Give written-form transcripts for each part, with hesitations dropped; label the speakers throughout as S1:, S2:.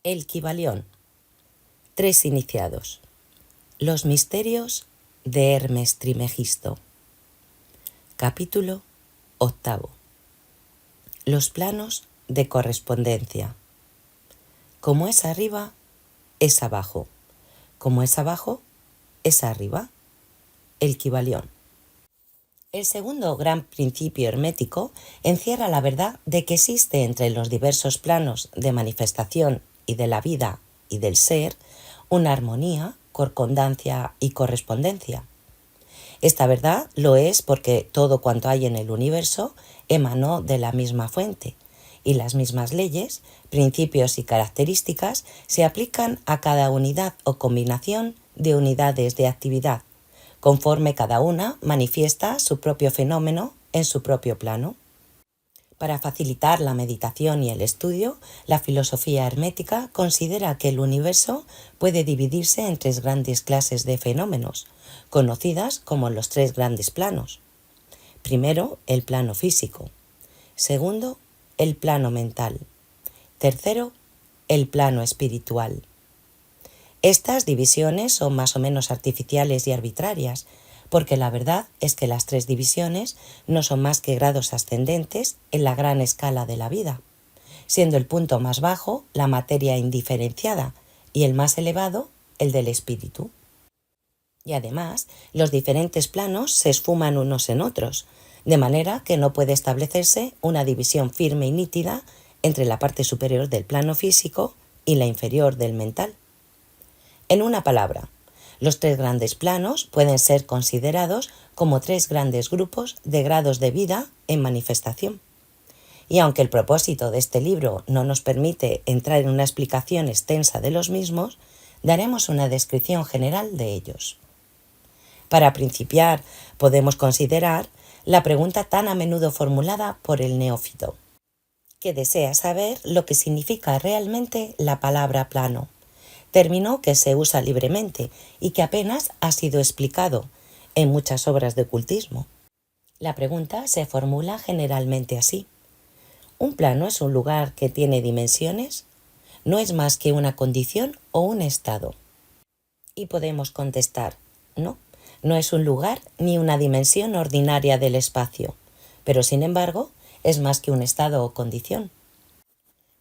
S1: El Kybalión. 3 iniciados. Los misterios de Hermes Trismegisto. Capítulo 8. Los planos de correspondencia. Como es arriba, es abajo. Como es abajo, es arriba. El Kybalión. El segundo gran principio hermético encierra la verdad de que existe entre los diversos planos de manifestación y de la vida y del ser una armonía, concordancia y correspondencia. Esta verdad lo es porque todo cuanto hay en el universo emanó de la misma fuente y las mismas leyes, principios y características se aplican a cada unidad o combinación de unidades de actividad, conforme cada una manifiesta su propio fenómeno en su propio plano. Para facilitar la meditación y el estudio, la filosofía hermética considera que el universo puede dividirse en 3 grandes clases de fenómenos, conocidas como los 3 grandes planos. Primero, el plano físico. Segundo, el plano mental. Tercero, el plano espiritual. Estas divisiones son más o menos artificiales y arbitrarias, porque la verdad es que las 3 divisiones no son más que grados ascendentes en la gran escala de la vida, siendo el punto más bajo la materia indiferenciada y el más elevado el del espíritu. Y además, los diferentes planos se esfuman unos en otros, de manera que no puede establecerse una división firme y nítida entre la parte superior del plano físico y la inferior del mental. En una palabra, los 3 grandes planos pueden ser considerados como 3 grandes grupos de grados de vida en manifestación. Y aunque el propósito de este libro no nos permite entrar en una explicación extensa de los mismos, daremos una descripción general de ellos. Para principiar, podemos considerar la pregunta tan a menudo formulada por el neófito, que desea saber lo que significa realmente la palabra plano, término que se usa libremente y que apenas ha sido explicado en muchas obras de ocultismo. La pregunta se formula generalmente así: ¿un plano es un lugar que tiene dimensiones? ¿No es más que una condición o un estado? Y podemos contestar: no, no es un lugar ni una dimensión ordinaria del espacio, pero sin embargo es más que un estado o condición.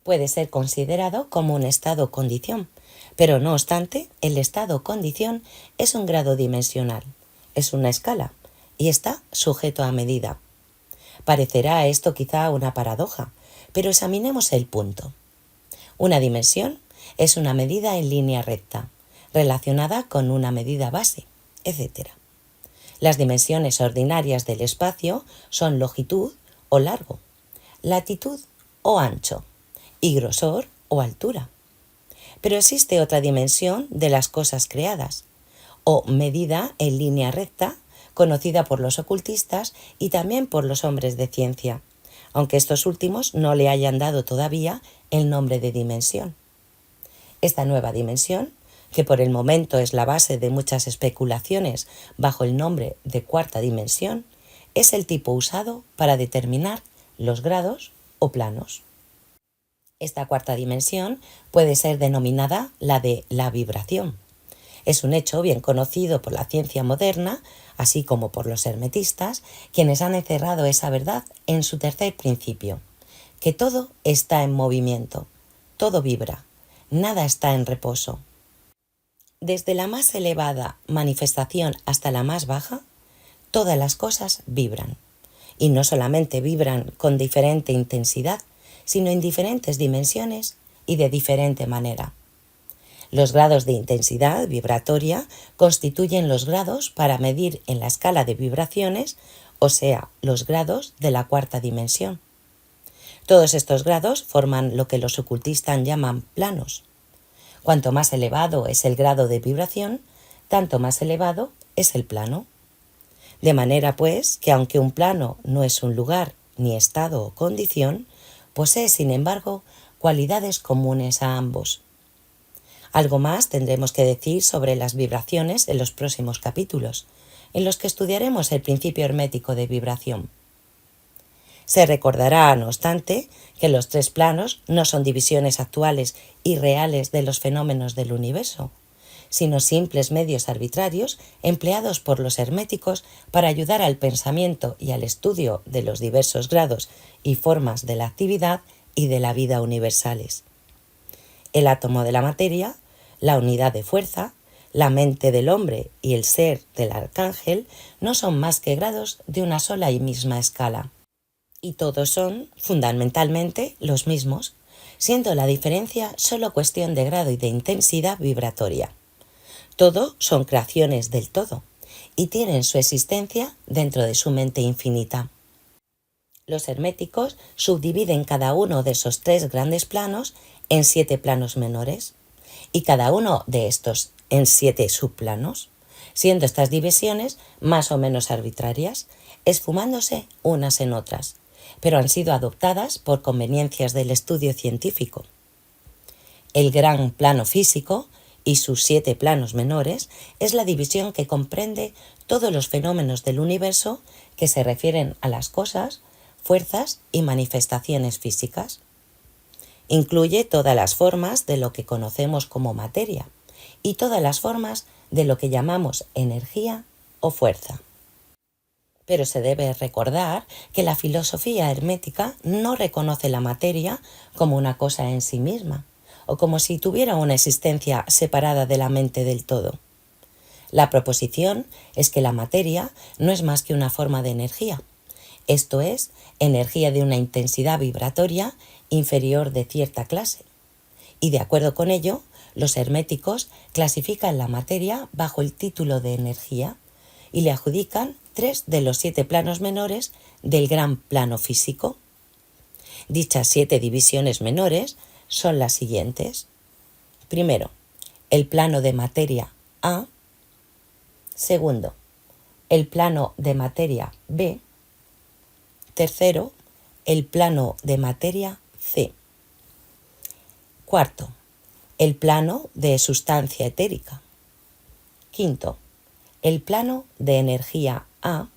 S1: Puede ser considerado como un estado o condición, pero no obstante, el estado o condición es un grado dimensional, es una escala y está sujeto a medida. Parecerá esto quizá una paradoja, pero examinemos el punto. Una dimensión es una medida en línea recta, relacionada con una medida base, etc. Las dimensiones ordinarias del espacio son longitud o largo, latitud o ancho, y grosor o altura. Pero existe otra dimensión de las cosas creadas, o medida en línea recta, conocida por los ocultistas y también por los hombres de ciencia, aunque estos últimos no le hayan dado todavía el nombre de dimensión. Esta nueva dimensión, que por el momento es la base de muchas especulaciones bajo el nombre de cuarta dimensión, es el tipo usado para determinar los grados o planos. Esta cuarta dimensión puede ser denominada la de la vibración. Es un hecho bien conocido por la ciencia moderna, así como por los hermetistas, quienes han encerrado esa verdad en su tercer principio, que todo está en movimiento, todo vibra, nada está en reposo. Desde la más elevada manifestación hasta la más baja, todas las cosas vibran, y no solamente vibran con diferente intensidad, sino en diferentes dimensiones y de diferente manera. Los grados de intensidad vibratoria constituyen los grados para medir en la escala de vibraciones, o sea, los grados de la cuarta dimensión. Todos estos grados forman lo que los ocultistas llaman planos. Cuanto más elevado es el grado de vibración, tanto más elevado es el plano. De manera, pues, que aunque un plano no es un lugar, ni estado o condición, posee, sin embargo, cualidades comunes a ambos. Algo más tendremos que decir sobre las vibraciones en los próximos capítulos, en los que estudiaremos el principio hermético de vibración. Se recordará, no obstante, que los tres planos no son divisiones actuales y reales de los fenómenos del universo, sino simples medios arbitrarios empleados por los herméticos para ayudar al pensamiento y al estudio de los diversos grados y formas de la actividad y de la vida universales. El átomo de la materia, la unidad de fuerza, la mente del hombre y el ser del arcángel no son más que grados de una sola y misma escala. Y todos son, fundamentalmente, los mismos, siendo la diferencia solo cuestión de grado y de intensidad vibratoria. Todos son creaciones del todo y tienen su existencia dentro de su mente infinita. Los herméticos subdividen cada uno de esos tres grandes planos en 7 planos menores y cada uno de estos en 7 subplanos, siendo estas divisiones más o menos arbitrarias, esfumándose unas en otras, pero han sido adoptadas por conveniencias del estudio científico. El gran plano físico y sus 7 planos menores es la división que comprende todos los fenómenos del universo que se refieren a las cosas, fuerzas y manifestaciones físicas. Incluye todas las formas de lo que conocemos como materia y todas las formas de lo que llamamos energía o fuerza. Pero se debe recordar que la filosofía hermética no reconoce la materia como una cosa en sí misma, o como si tuviera una existencia separada de la mente del todo. La proposición es que la materia no es más que una forma de energía, esto es, energía de una intensidad vibratoria inferior de cierta clase. Y de acuerdo con ello, los herméticos clasifican la materia bajo el título de energía y le adjudican 3 de los 7 planos menores del gran plano físico. Dichas 7 divisiones menores son las siguientes. Primero, el plano de materia A. Segundo, el plano de materia B. Tercero, el plano de materia C. Cuarto, el plano de sustancia etérica. Quinto, el plano de energía A.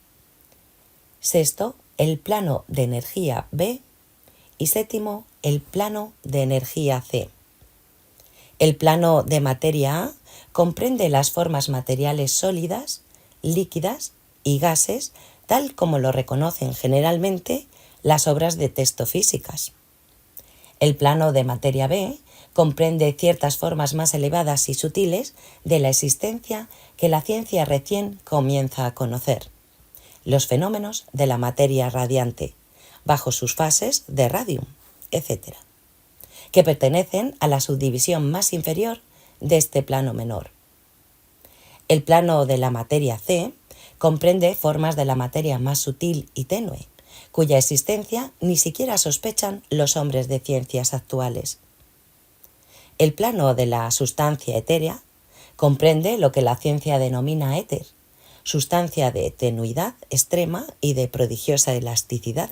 S1: Sexto, el plano de energía B. Y séptimo, el plano de energía C. El plano de materia A comprende las formas materiales sólidas, líquidas y gases, tal como lo reconocen generalmente las obras de texto físicas. El plano de materia B comprende ciertas formas más elevadas y sutiles de la existencia que la ciencia recién comienza a conocer, los fenómenos de la materia radiante, bajo sus fases de radium, etc., que pertenecen a la subdivisión más inferior de este plano menor. El plano de la materia C comprende formas de la materia más sutil y tenue, cuya existencia ni siquiera sospechan los hombres de ciencias actuales. El plano de la sustancia etérea comprende lo que la ciencia denomina éter, sustancia de tenuidad extrema y de prodigiosa elasticidad,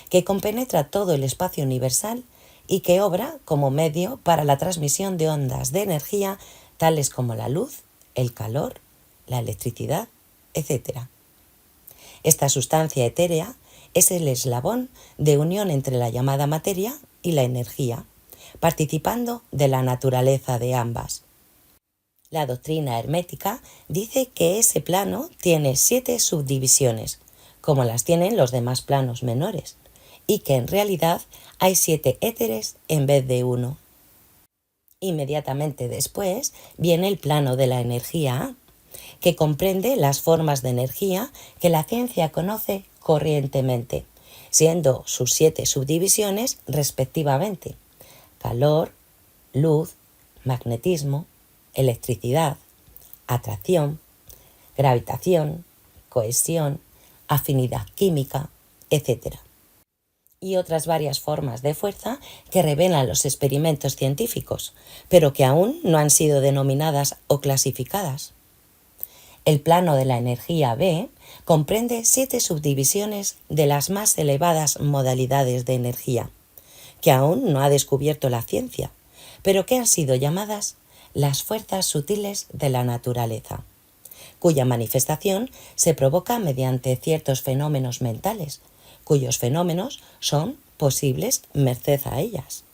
S1: que compenetra todo el espacio universal y que obra como medio para la transmisión de ondas de energía tales como la luz, el calor, la electricidad, etc. Esta sustancia etérea es el eslabón de unión entre la llamada materia y la energía, participando de la naturaleza de ambas. La doctrina hermética dice que ese plano tiene 7 subdivisiones, como las tienen los demás planos menores, y que en realidad hay 7 éteres en vez de 1. Inmediatamente después viene el plano de la energía A, que comprende las formas de energía que la ciencia conoce corrientemente, siendo sus 7 subdivisiones respectivamente: calor, luz, magnetismo, electricidad, atracción, gravitación, cohesión, afinidad química, etc. Y otras varias formas de fuerza que revelan los experimentos científicos, pero que aún no han sido denominadas o clasificadas. El plano de la energía B comprende 7 subdivisiones de las más elevadas modalidades de energía, que aún no ha descubierto la ciencia, pero que han sido llamadas las fuerzas sutiles de la naturaleza, cuya manifestación se provoca mediante ciertos fenómenos mentales, cuyos fenómenos son posibles merced a ellas.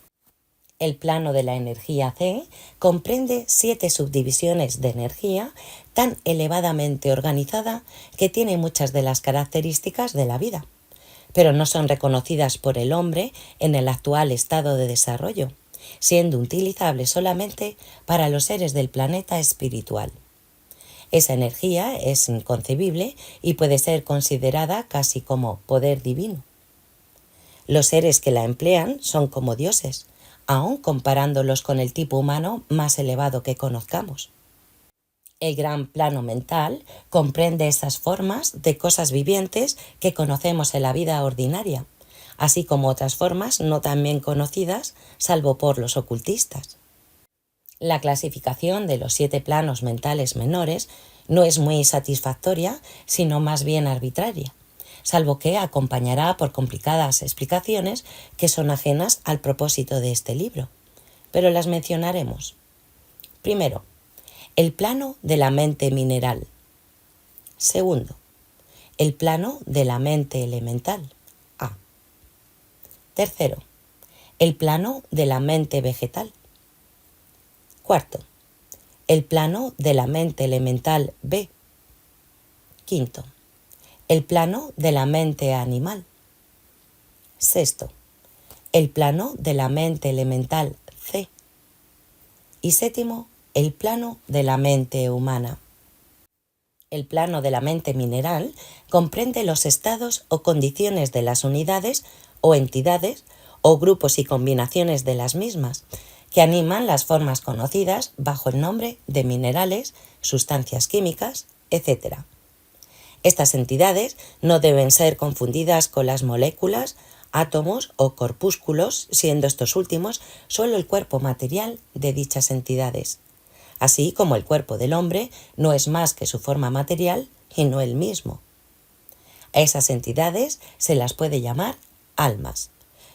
S1: El plano de la energía C comprende 7 subdivisiones de energía tan elevadamente organizada que tiene muchas de las características de la vida, pero no son reconocidas por el hombre en el actual estado de desarrollo, siendo utilizables solamente para los seres del planeta espiritual. Esa energía es inconcebible y puede ser considerada casi como poder divino. Los seres que la emplean son como dioses, aun comparándolos con el tipo humano más elevado que conozcamos. El gran plano mental comprende esas formas de cosas vivientes que conocemos en la vida ordinaria, así como otras formas no tan bien conocidas, salvo por los ocultistas. La clasificación de los 7 planos mentales menores no es muy satisfactoria, sino más bien arbitraria, salvo que acompañará por complicadas explicaciones que son ajenas al propósito de este libro, pero las mencionaremos. Primero, el plano de la mente mineral. Segundo, el plano de la mente elemental, A. Tercero, el plano de la mente vegetal. Cuarto, el plano de la mente elemental, B. Quinto, el plano de la mente animal. Sexto, el plano de la mente elemental, C. Y séptimo, el plano de la mente humana. El plano de la mente mineral comprende los estados o condiciones de las unidades o entidades o grupos y combinaciones de las mismas, que animan las formas conocidas bajo el nombre de minerales, sustancias químicas, etc. Estas entidades no deben ser confundidas con las moléculas, átomos o corpúsculos, siendo estos últimos solo el cuerpo material de dichas entidades. Así como el cuerpo del hombre no es más que su forma material y no el mismo. A esas entidades se las puede llamar almas,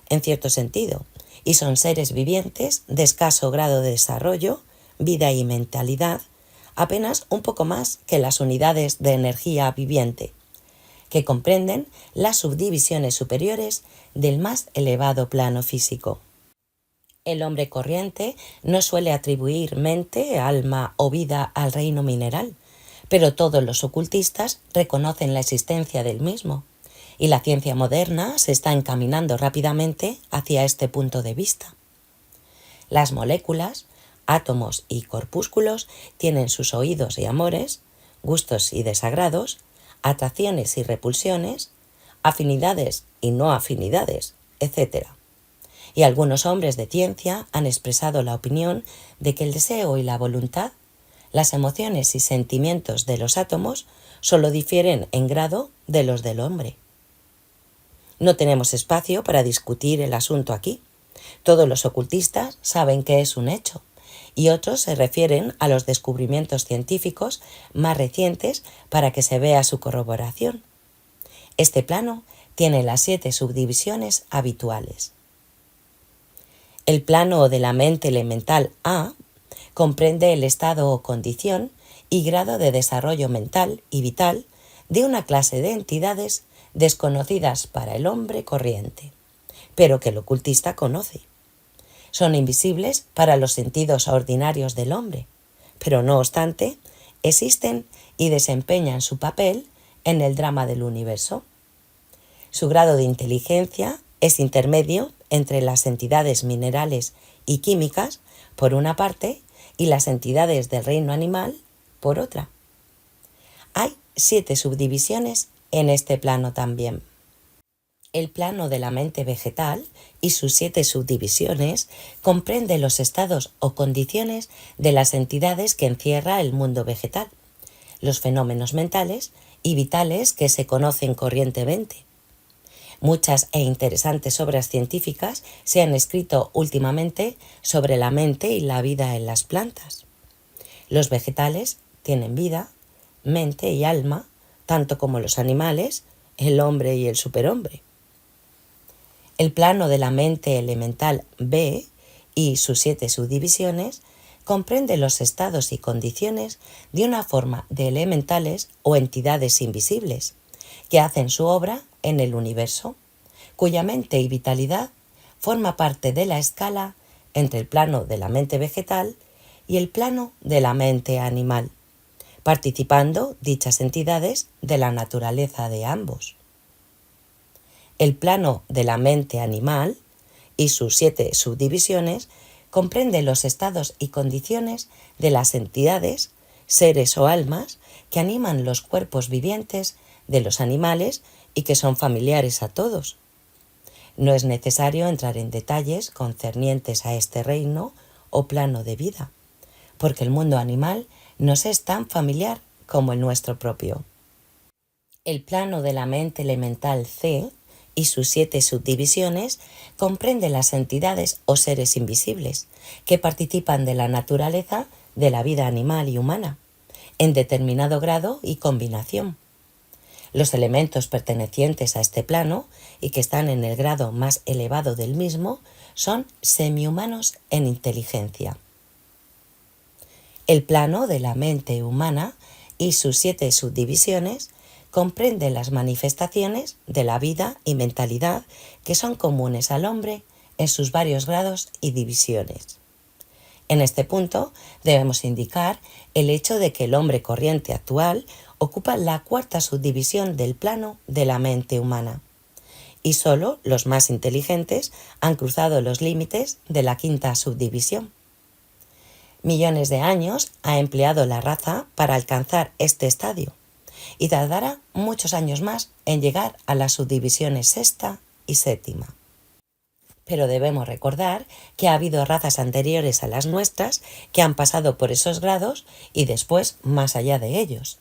S1: en cierto sentido, y son seres vivientes de escaso grado de desarrollo, vida y mentalidad, apenas un poco más que las unidades de energía viviente, que comprenden las subdivisiones superiores del más elevado plano físico. El hombre corriente no suele atribuir mente, alma o vida al reino mineral, pero todos los ocultistas reconocen la existencia del mismo, y la ciencia moderna se está encaminando rápidamente hacia este punto de vista. Las moléculas, átomos y corpúsculos tienen sus oídos y amores, gustos y desagrados, atracciones y repulsiones, afinidades y no afinidades, etc. Y algunos hombres de ciencia han expresado la opinión de que el deseo y la voluntad, las emociones y sentimientos de los átomos, solo difieren en grado de los del hombre. No tenemos espacio para discutir el asunto aquí. Todos los ocultistas saben que es un hecho, y otros se refieren a los descubrimientos científicos más recientes para que se vea su corroboración. Este plano tiene las 7 subdivisiones habituales. El plano de la mente elemental A comprende el estado o condición y grado de desarrollo mental y vital de una clase de entidades desconocidas para el hombre corriente, pero que el ocultista conoce. Son invisibles para los sentidos ordinarios del hombre, pero no obstante, existen y desempeñan su papel en el drama del universo. Su grado de inteligencia es intermedio entre las entidades minerales y químicas, por una parte, y las entidades del reino animal, por otra. Hay 7 subdivisiones en este plano también. El plano de la mente vegetal y sus 7 subdivisiones comprende los estados o condiciones de las entidades que encierra el mundo vegetal, los fenómenos mentales y vitales que se conocen corrientemente. Muchas e interesantes obras científicas se han escrito últimamente sobre la mente y la vida en las plantas. Los vegetales tienen vida, mente y alma, tanto como los animales, el hombre y el superhombre. El plano de la mente elemental B y sus 7 subdivisiones comprende los estados y condiciones de una forma de elementales o entidades invisibles que hacen su obra en el universo, cuya mente y vitalidad forma parte de la escala entre el plano de la mente vegetal y el plano de la mente animal, participando dichas entidades de la naturaleza de ambos. El plano de la mente animal y sus 7 subdivisiones comprende los estados y condiciones de las entidades, seres o almas que animan los cuerpos vivientes de los animales y que son familiares a todos. No es necesario entrar en detalles concernientes a este reino o plano de vida, porque el mundo animal nos es tan familiar como el nuestro propio. El plano de la mente elemental C y sus 7 subdivisiones comprende las entidades o seres invisibles que participan de la naturaleza de la vida animal y humana, en determinado grado y combinación. Los elementos pertenecientes a este plano y que están en el grado más elevado del mismo son semihumanos en inteligencia. El plano de la mente humana y sus 7 subdivisiones comprende las manifestaciones de la vida y mentalidad que son comunes al hombre en sus varios grados y divisiones. En este punto debemos indicar el hecho de que el hombre corriente actual ocupa la 4ª subdivisión del plano de la mente humana, y solo los más inteligentes han cruzado los límites de la 5ª subdivisión. Millones de años ha empleado la raza para alcanzar este estadio, y tardará muchos años más en llegar a las subdivisiones 6ª y 7ª. Pero debemos recordar que ha habido razas anteriores a las nuestras que han pasado por esos grados y después más allá de ellos.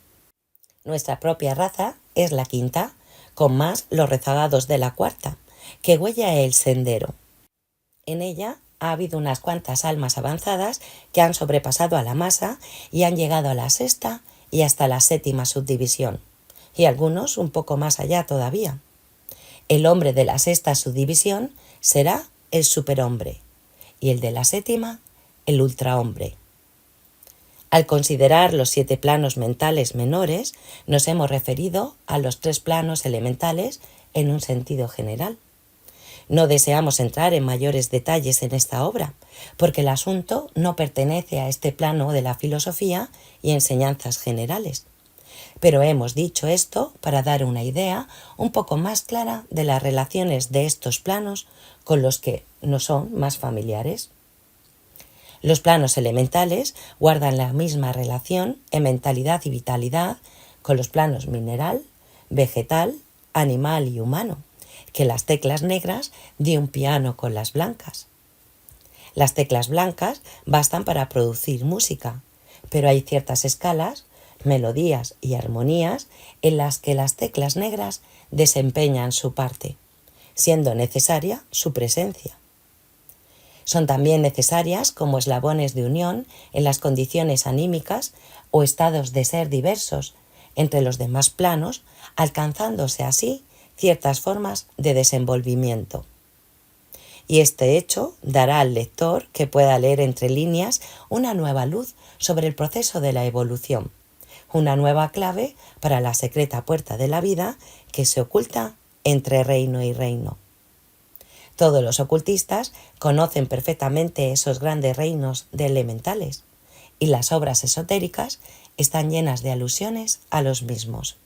S1: Nuestra propia raza es la 5ª, con más los rezagados de la 4ª, que huella el sendero. En ella ha habido unas cuantas almas avanzadas que han sobrepasado a la masa y han llegado a la 6ª y hasta la 7ª subdivisión, y algunos un poco más allá todavía. El hombre de la 6ª subdivisión será el superhombre y el de la 7ª el ultrahombre. Al considerar los 7 planos mentales menores, nos hemos referido a los 3 planos elementales en un sentido general. No deseamos entrar en mayores detalles en esta obra, porque el asunto no pertenece a este plano de la filosofía y enseñanzas generales. Pero hemos dicho esto para dar una idea un poco más clara de las relaciones de estos planos con los que nos son más familiares. Los planos elementales guardan la misma relación en mentalidad y vitalidad con los planos mineral, vegetal, animal y humano, que las teclas negras de un piano con las blancas. Las teclas blancas bastan para producir música, pero hay ciertas escalas, melodías y armonías en las que las teclas negras desempeñan su parte, siendo necesaria su presencia. Son también necesarias como eslabones de unión en las condiciones anímicas o estados de ser diversos entre los demás planos, alcanzándose así ciertas formas de desenvolvimiento. Y este hecho dará al lector que pueda leer entre líneas una nueva luz sobre el proceso de la evolución, una nueva clave para la secreta puerta de la vida que se oculta entre reino y reino. Todos los ocultistas conocen perfectamente esos grandes reinos de elementales, y las obras esotéricas están llenas de alusiones a los mismos.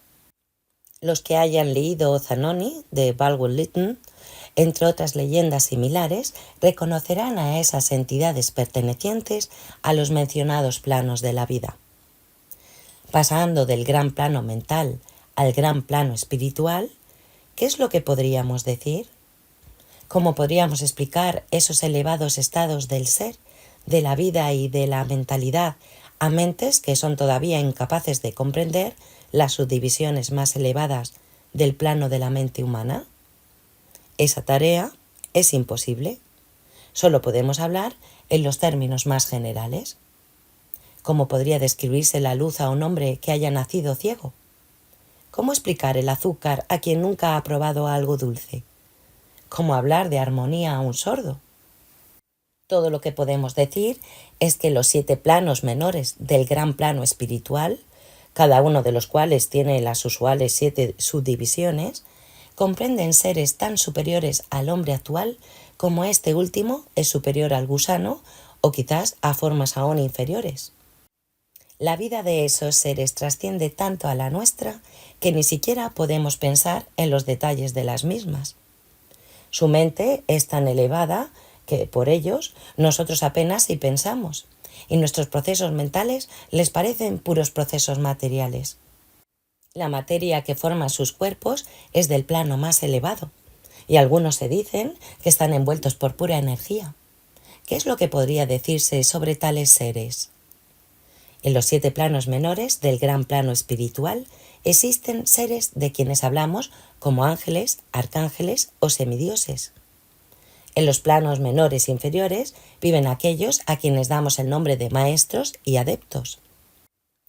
S1: Los que hayan leído Zanoni de Baldwin Lytton, entre otras leyendas similares, reconocerán a esas entidades pertenecientes a los mencionados planos de la vida. Pasando del gran plano mental al gran plano espiritual, ¿qué es lo que podríamos decir? ¿Cómo podríamos explicar esos elevados estados del ser, de la vida y de la mentalidad a mentes que son todavía incapaces de comprender las subdivisiones más elevadas del plano de la mente humana? Esa tarea es imposible. Solo podemos hablar en los términos más generales. ¿Cómo podría describirse la luz a un hombre que haya nacido ciego? ¿Cómo explicar el azúcar a quien nunca ha probado algo dulce? ¿Cómo hablar de armonía a un sordo? Todo lo que podemos decir es que los 7 planos menores del gran plano espiritual, cada uno de los cuales tiene las usuales 7 subdivisiones, comprenden seres tan superiores al hombre actual como este último es superior al gusano o quizás a formas aún inferiores. La vida de esos seres trasciende tanto a la nuestra que ni siquiera podemos pensar en los detalles de las mismas. Su mente es tan elevada que por ellos nosotros apenas si pensamos, y nuestros procesos mentales les parecen puros procesos materiales. La materia que forma sus cuerpos es del plano más elevado, y algunos se dicen que están envueltos por pura energía. ¿Qué es lo que podría decirse sobre tales seres? En los 7 planos menores del gran plano espiritual existen seres de quienes hablamos como ángeles, arcángeles o semidioses. En los planos menores inferiores viven aquellos a quienes damos el nombre de maestros y adeptos.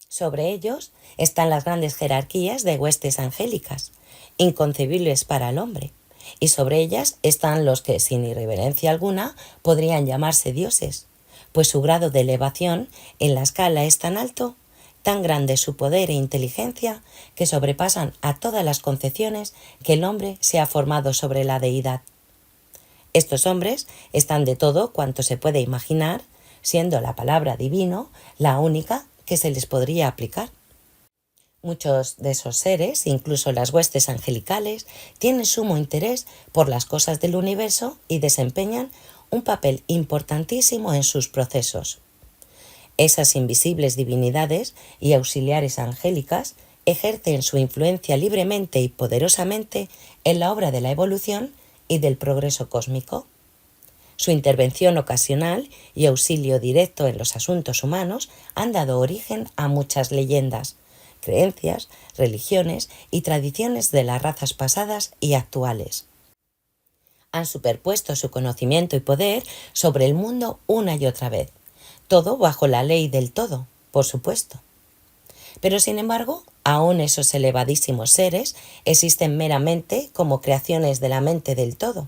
S1: Sobre ellos están las grandes jerarquías de huestes angélicas, inconcebibles para el hombre, y sobre ellas están los que, sin irreverencia alguna, podrían llamarse dioses, pues su grado de elevación en la escala es tan alto, tan grande su poder e inteligencia, que sobrepasan a todas las concepciones que el hombre se ha formado sobre la deidad. Estos hombres están de todo cuanto se puede imaginar, siendo la palabra divino la única que se les podría aplicar. Muchos de esos seres, incluso las huestes angelicales, tienen sumo interés por las cosas del universo y desempeñan un papel importantísimo en sus procesos. Esas invisibles divinidades y auxiliares angélicas ejercen su influencia libremente y poderosamente en la obra de la evolución y del progreso cósmico. Su intervención ocasional y auxilio directo en los asuntos humanos han dado origen a muchas leyendas, creencias, religiones y tradiciones de las razas pasadas y actuales. Han superpuesto su conocimiento y poder sobre el mundo una y otra vez, todo bajo la ley del todo, por supuesto. Pero sin embargo, aún esos elevadísimos seres existen meramente como creaciones de la mente del todo,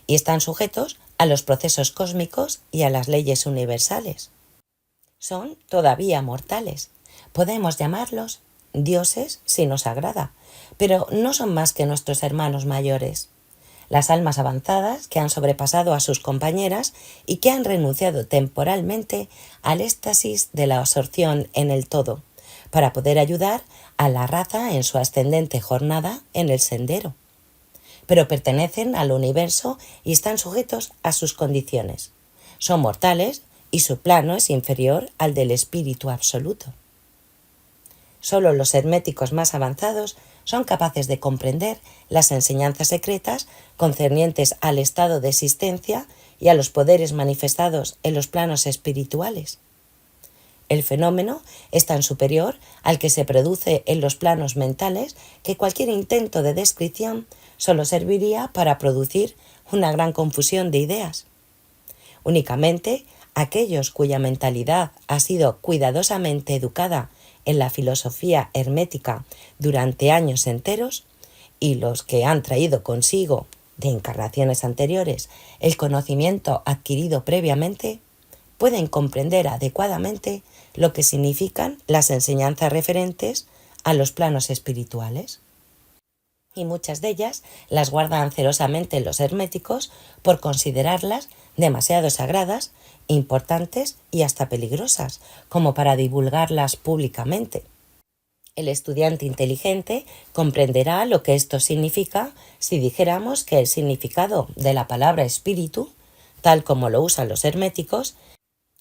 S1: y están sujetos a los procesos cósmicos y a las leyes universales. Son todavía mortales. Podemos llamarlos dioses si nos agrada, pero no son más que nuestros hermanos mayores, las almas avanzadas que han sobrepasado a sus compañeras y que han renunciado temporalmente al éxtasis de la absorción en el todo, para poder ayudar a la raza en su ascendente jornada en el sendero. Pero pertenecen al universo y están sujetos a sus condiciones. Son mortales y su plano es inferior al del espíritu absoluto. Solo los herméticos más avanzados son capaces de comprender las enseñanzas secretas concernientes al estado de existencia y a los poderes manifestados en los planos espirituales. El fenómeno es tan superior al que se produce en los planos mentales que cualquier intento de descripción solo serviría para producir una gran confusión de ideas. Únicamente aquellos cuya mentalidad ha sido cuidadosamente educada en la filosofía hermética durante años enteros, y los que han traído consigo de encarnaciones anteriores el conocimiento adquirido previamente, pueden comprender adecuadamente lo que significan las enseñanzas referentes a los planos espirituales. Y muchas de ellas las guardan celosamente los herméticos por considerarlas demasiado sagradas, importantes y hasta peligrosas, como para divulgarlas públicamente. El estudiante inteligente comprenderá lo que esto significa si dijéramos que el significado de la palabra espíritu, tal como lo usan los herméticos,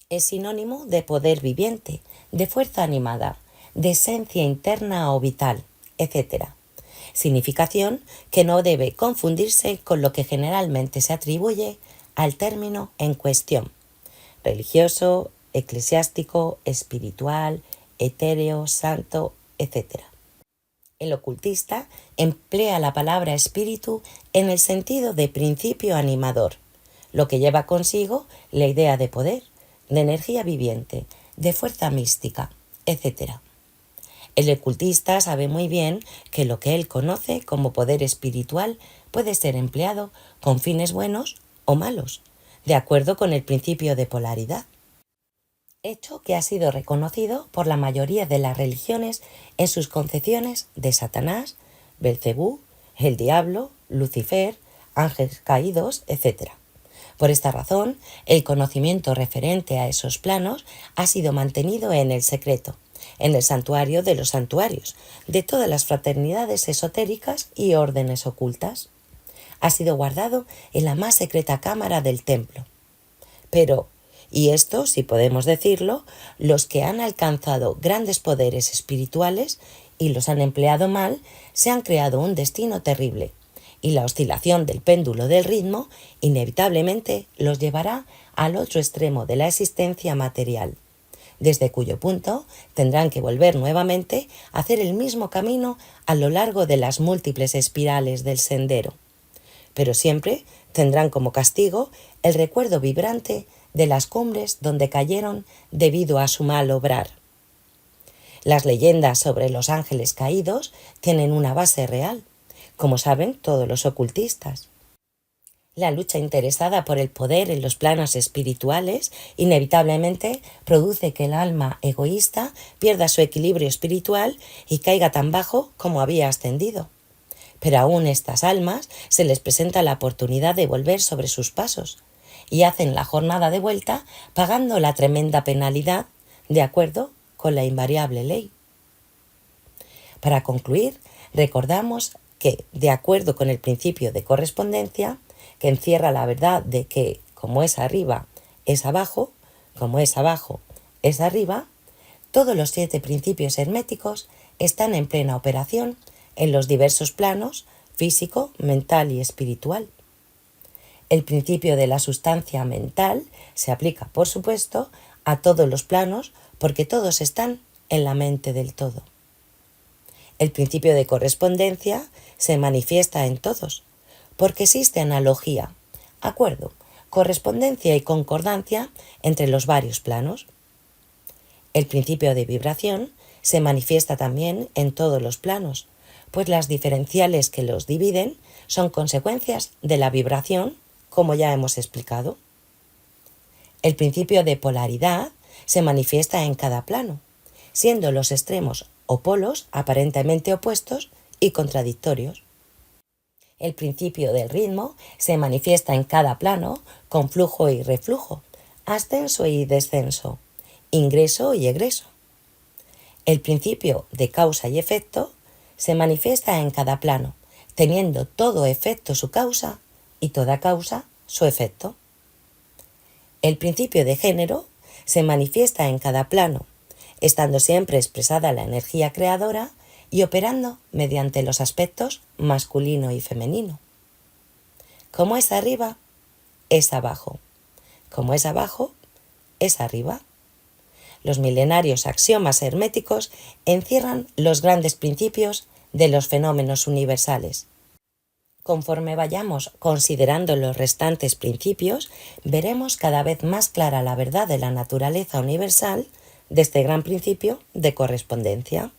S1: es sinónimo de poder viviente, de fuerza animada, de esencia interna o vital, etc. Significación que no debe confundirse con lo que generalmente se atribuye al término en cuestión: religioso, eclesiástico, espiritual, etéreo, santo, etc. El ocultista emplea la palabra espíritu en el sentido de principio animador, lo que lleva consigo la idea de poder, de energía viviente, de fuerza mística, etc. El ocultista sabe muy bien que lo que él conoce como poder espiritual puede ser empleado con fines buenos o malos, de acuerdo con el principio de polaridad, hecho que ha sido reconocido por la mayoría de las religiones en sus concepciones de Satanás, Belcebú, el diablo, Lucifer, ángeles caídos, etc. Por esta razón, el conocimiento referente a esos planos ha sido mantenido en el secreto, en el santuario de los santuarios, de todas las fraternidades esotéricas y órdenes ocultas. Ha sido guardado en la más secreta cámara del templo. Pero, y esto, si podemos decirlo, los que han alcanzado grandes poderes espirituales y los han empleado mal, se han creado un destino terrible, y la oscilación del péndulo del ritmo inevitablemente los llevará al otro extremo de la existencia material, desde cuyo punto tendrán que volver nuevamente a hacer el mismo camino a lo largo de las múltiples espirales del sendero. Pero siempre tendrán como castigo el recuerdo vibrante de las cumbres donde cayeron debido a su mal obrar. Las leyendas sobre los ángeles caídos tienen una base real, como saben todos los ocultistas. La lucha interesada por el poder en los planos espirituales inevitablemente produce que el alma egoísta pierda su equilibrio espiritual y caiga tan bajo como había ascendido. Pero aún estas almas se les presenta la oportunidad de volver sobre sus pasos y hacen la jornada de vuelta pagando la tremenda penalidad de acuerdo con la invariable ley. Para concluir, recordamos que, de acuerdo con el principio de correspondencia, que encierra la verdad de que, como es arriba, es abajo, como es abajo, es arriba, todos los 7 principios herméticos están en plena operación en los diversos planos físico, mental y espiritual. El principio de la sustancia mental se aplica, por supuesto, a todos los planos porque todos están en la mente del todo. El principio de correspondencia se manifiesta en todos, porque existe analogía, acuerdo, correspondencia y concordancia entre los varios planos. El principio de vibración se manifiesta también en todos los planos, pues las diferenciales que los dividen son consecuencias de la vibración, como ya hemos explicado. El principio de polaridad se manifiesta en cada plano, siendo los extremos o polos aparentemente opuestos y contradictorios. El principio del ritmo se manifiesta en cada plano con flujo y reflujo, ascenso y descenso, ingreso y egreso. El principio de causa y efecto se manifiesta en cada plano, teniendo todo efecto su causa y toda causa su efecto. El principio de género se manifiesta en cada plano, estando siempre expresada la energía creadora y operando mediante los aspectos masculino y femenino. Como es arriba, es abajo. Como es abajo, es arriba. Los milenarios axiomas herméticos encierran los grandes principios de los fenómenos universales. Conforme vayamos considerando los restantes principios, veremos cada vez más clara la verdad de la naturaleza universal de este gran principio de correspondencia.